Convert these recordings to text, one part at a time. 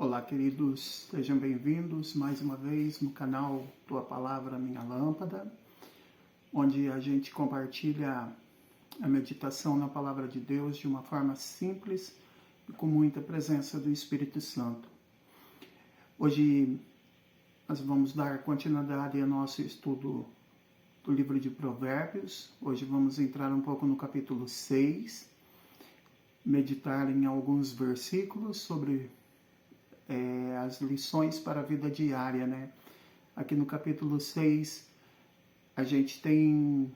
Olá, queridos, sejam bem-vindos mais uma vez no canal Tua Palavra, Minha Lâmpada, onde a gente compartilha a meditação na Palavra de Deus de uma forma simples e com muita presença do Espírito Santo. Hoje nós vamos dar continuidade ao nosso estudo do livro de Provérbios. Hoje vamos entrar um pouco no capítulo 6, meditar em alguns versículos sobre as lições para a vida diária, né? Aqui no capítulo 6, a gente tem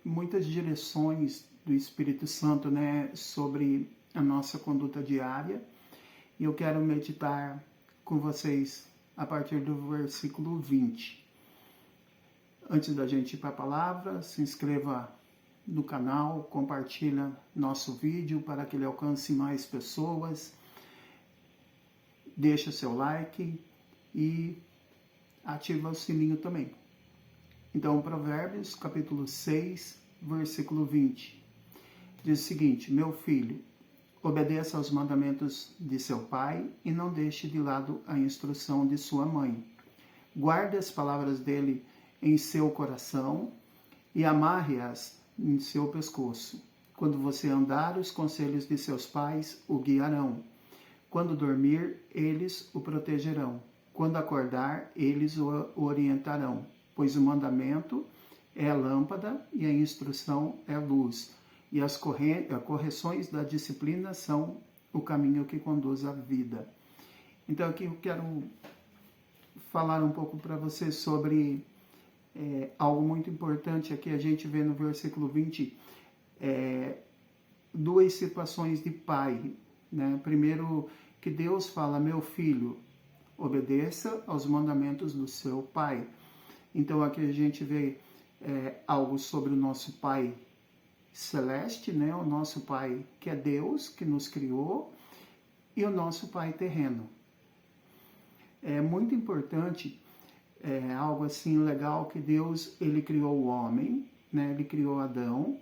muitas direções do Espírito Santo, né? Sobre a nossa conduta diária. E eu quero meditar com vocês a partir do versículo 20. Antes da gente ir para a palavra, se inscreva no canal, compartilha nosso vídeo para que ele alcance mais pessoas. Deixa seu like e ativa o sininho também. Então, Provérbios, capítulo 6, versículo 20. Diz o seguinte: Meu filho, obedeça aos mandamentos de seu pai e não deixe de lado a instrução de sua mãe. Guarde as palavras dele em seu coração e amarre-as em seu pescoço. Quando você andar, os conselhos de seus pais o guiarão. Quando dormir, eles o protegerão. Quando acordar, eles o orientarão. Pois o mandamento é a lâmpada e a instrução é a luz. E as correções da disciplina são o caminho que conduz à vida. Então aqui eu quero falar um pouco para vocês sobre algo muito importante. Aqui a gente vê no versículo 20 duas situações de pai, né? Primeiro, que Deus fala: meu filho, obedeça aos mandamentos do seu pai. Então aqui a gente vê algo sobre o nosso pai celeste, né? O nosso pai que é Deus, que nos criou, e o nosso pai terreno. É muito importante, algo assim legal, que Deus, ele criou o homem, né? Ele criou Adão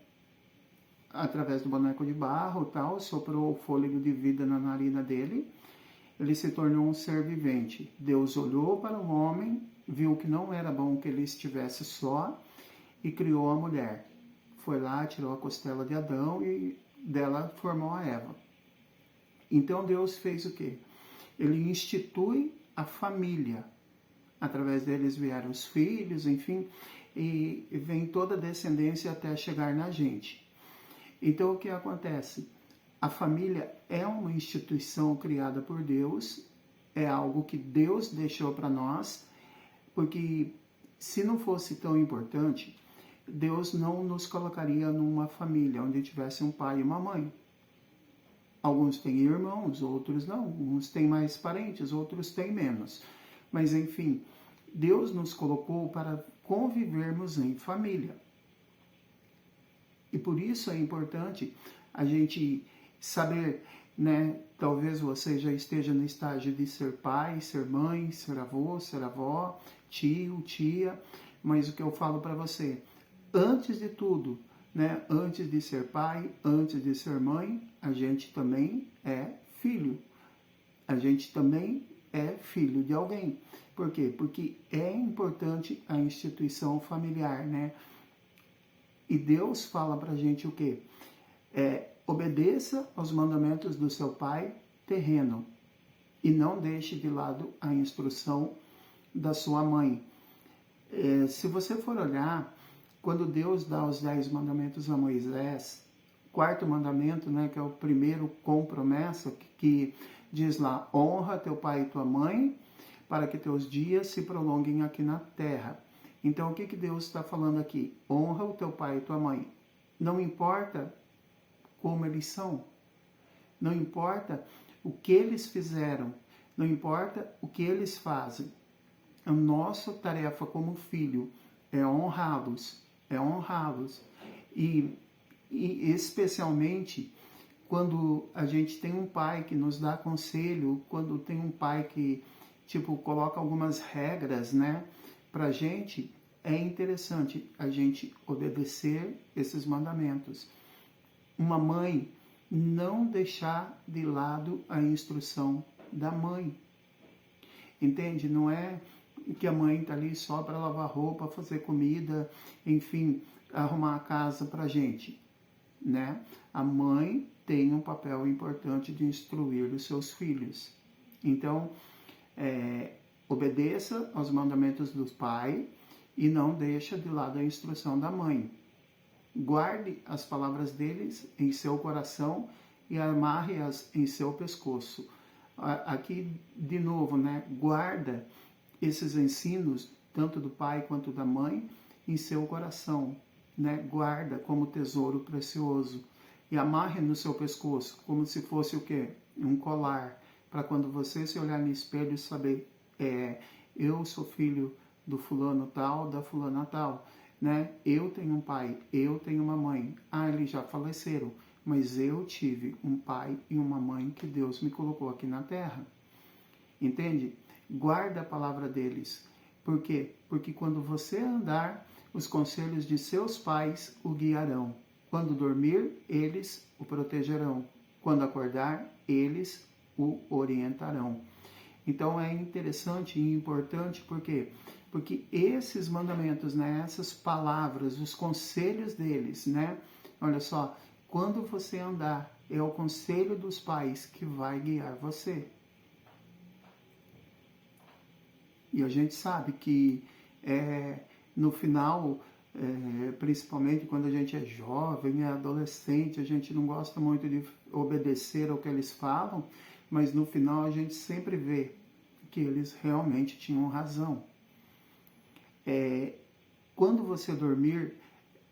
através do boneco de barro, tal, soprou o fôlego de vida na narina dele, ele se tornou um ser vivente. Deus olhou para o homem, viu que não era bom que ele estivesse só e criou a mulher. Foi lá, tirou a costela de Adão e dela formou a Eva. Então Deus fez o quê? Ele institui a família. Através deles vieram os filhos, enfim, e vem toda a descendência até chegar na gente. Então, o que acontece? A família é uma instituição criada por Deus, é algo que Deus deixou para nós, porque se não fosse tão importante, Deus não nos colocaria numa família onde tivesse um pai e uma mãe. Alguns têm irmãos, outros não. Uns têm mais parentes, outros têm menos. Mas, enfim, Deus nos colocou para convivermos em família. E por isso é importante a gente saber, né? Talvez você já esteja no estágio de ser pai, ser mãe, ser avô, ser avó, tio, tia. Mas o que eu falo para você, antes de tudo, né? Antes de ser pai, antes de ser mãe, a gente também é filho. A gente também é filho de alguém. Por quê? Porque é importante a instituição familiar, né? E Deus fala pra gente o quê? Obedeça aos mandamentos do seu pai terreno e não deixe de lado a instrução da sua mãe. Se você for olhar, quando Deus dá os 10 mandamentos a Moisés, quarto mandamento, né, que é o primeiro com promessa, que diz lá: honra teu pai e tua mãe, para que teus dias se prolonguem aqui na terra. Então, o que Deus está falando aqui? Honra o teu pai e tua mãe. Não importa como eles são. Não importa o que eles fizeram. Não importa o que eles fazem. A nossa tarefa como filho é honrá-los. É honrá-los. E especialmente quando a gente tem um pai que nos dá conselho, quando tem um pai que, coloca algumas regras, né? Pra gente, é interessante a gente obedecer esses mandamentos. Uma mãe, não deixar de lado a instrução da mãe. entende? Não é que a mãe está ali só para lavar roupa, fazer comida, enfim, arrumar a casa para a gente, né? A mãe tem um papel importante de instruir os seus filhos. Então, obedeça aos mandamentos do pai e não deixa de lado a instrução da mãe. Guarde as palavras deles em seu coração e amarre-as em seu pescoço. Aqui, de novo, né? Guarda esses ensinos, tanto do pai quanto da mãe, em seu coração, né? Guarda como tesouro precioso e amarre no seu pescoço, como se fosse o quê? Um colar, para quando você se olhar no espelho saber, eu sou filho do fulano tal, da fulana tal, né? Eu tenho um pai, eu tenho uma mãe. Eles já faleceram, mas eu tive um pai e uma mãe que Deus me colocou aqui na terra. Entende? Guarda a palavra deles. Por quê? Porque quando você andar, os conselhos de seus pais o guiarão. Quando dormir, eles o protegerão. Quando acordar, eles o orientarão. Então é interessante e importante, por quê? Porque esses mandamentos, né, essas palavras, os conselhos deles, né? Olha só, quando você andar, é o conselho dos pais que vai guiar você. E a gente sabe que no final, principalmente quando a gente é jovem, é adolescente, a gente não gosta muito de obedecer ao que eles falam, mas no final a gente sempre vê que eles realmente tinham razão. Quando você dormir,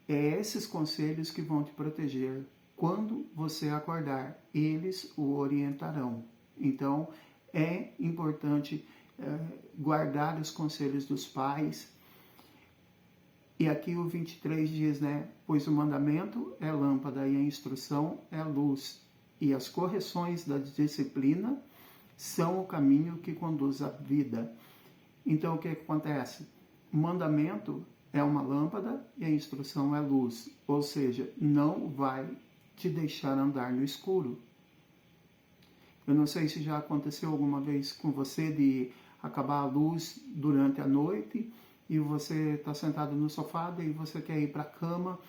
esses conselhos que vão te proteger. Quando você acordar, eles o orientarão. Então, é importante guardar os conselhos dos pais. E aqui o 23 diz, né? Pois o mandamento é lâmpada e a instrução é luz. E as correções da disciplina são o caminho que conduz à vida. Então, o que acontece? O mandamento é uma lâmpada e a instrução é luz. Ou seja, não vai te deixar andar no escuro. Eu não sei se já aconteceu alguma vez com você de acabar a luz durante a noite e você está sentado no sofá, daí você quer ir para a cama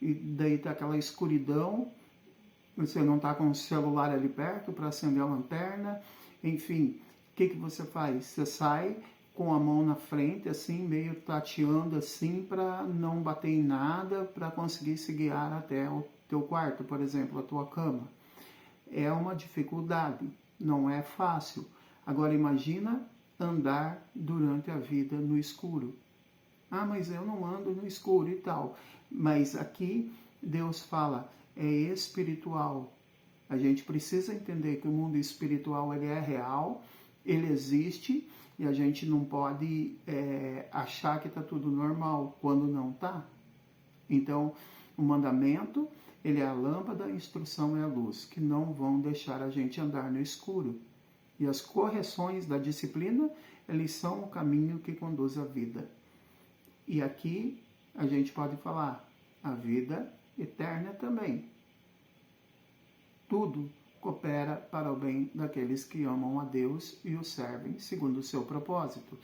e daí está aquela escuridão, você não está com o celular ali perto para acender a lanterna, enfim, o que você faz? Você sai com a mão na frente, assim, meio tateando assim, para não bater em nada, para conseguir se guiar até o teu quarto, por exemplo, a tua cama. É uma dificuldade, não é fácil. Agora imagina andar durante a vida no escuro. Mas eu não ando no escuro e tal. Mas aqui Deus fala, é espiritual. A gente precisa entender que o mundo espiritual ele é real, ele existe e a gente não pode achar que está tudo normal quando não está. Então, o mandamento ele é a lâmpada, a instrução é a luz, que não vão deixar a gente andar no escuro. E as correções da disciplina, eles são o caminho que conduz à vida. E aqui a gente pode falar a vida eterna também. Tudo coopera para o bem daqueles que amam a Deus e o servem segundo o seu propósito,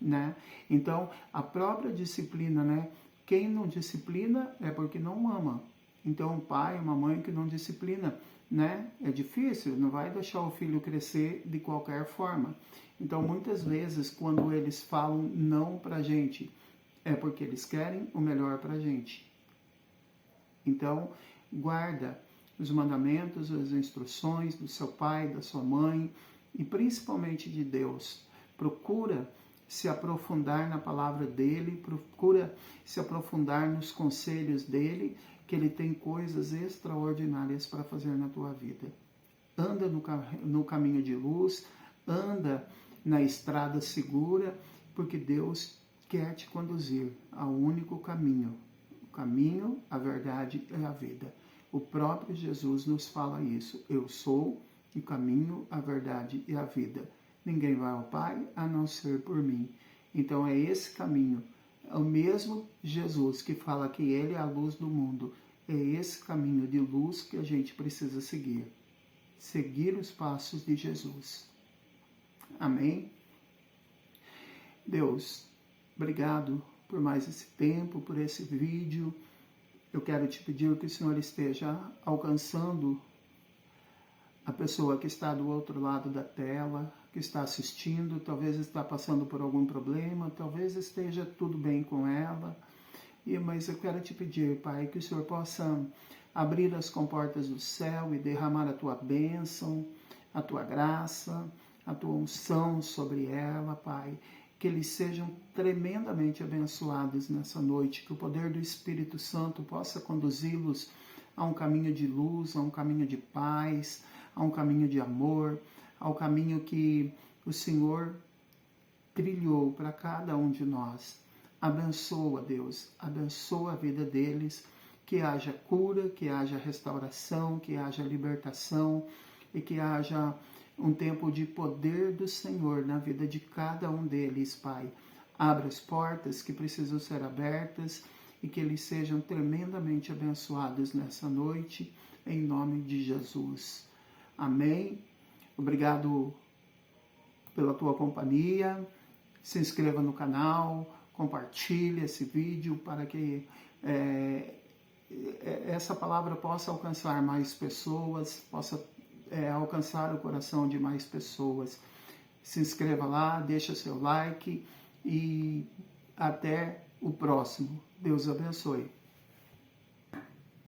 né? Então, a própria disciplina, né? Quem não disciplina é porque não ama. Então, um pai, uma mãe que não disciplina, né? É difícil, não vai deixar o filho crescer de qualquer forma. Então, muitas vezes, quando eles falam não pra gente, é porque eles querem o melhor pra gente. Então, guarda os mandamentos, as instruções do seu pai, da sua mãe e principalmente de Deus. Procura se aprofundar na palavra dele, procura se aprofundar nos conselhos dele, que ele tem coisas extraordinárias para fazer na tua vida. Anda no caminho de luz, anda na estrada segura, porque Deus quer te conduzir ao único caminho. O caminho, a verdade e a vida. O próprio Jesus nos fala isso. Eu sou o caminho, a verdade e a vida. Ninguém vai ao Pai a não ser por mim. Então é esse caminho. É o mesmo Jesus que fala que Ele é a luz do mundo. É esse caminho de luz que a gente precisa seguir. Seguir os passos de Jesus. Amém? Deus, obrigado por mais esse tempo, por esse vídeo. Eu quero te pedir que o Senhor esteja alcançando a pessoa que está do outro lado da tela, que está assistindo, talvez está passando por algum problema, talvez esteja tudo bem com ela. Mas eu quero te pedir, Pai, que o Senhor possa abrir as comportas do céu e derramar a tua bênção, a tua graça, a tua unção sobre ela, Pai. Que eles sejam tremendamente abençoados nessa noite, que o poder do Espírito Santo possa conduzi-los a um caminho de luz, a um caminho de paz, a um caminho de amor, ao caminho que o Senhor trilhou para cada um de nós. Abençoa, Deus, abençoa a vida deles, que haja cura, que haja restauração, que haja libertação e que haja um tempo de poder do Senhor na vida de cada um deles, Pai. Abra as portas que precisam ser abertas e que eles sejam tremendamente abençoados nessa noite, em nome de Jesus. Amém. Obrigado pela tua companhia. Se inscreva no canal, compartilhe esse vídeo para que essa palavra possa alcançar mais pessoas, possa alcançar o coração de mais pessoas. Se inscreva lá, deixa seu like e até o próximo. Deus abençoe.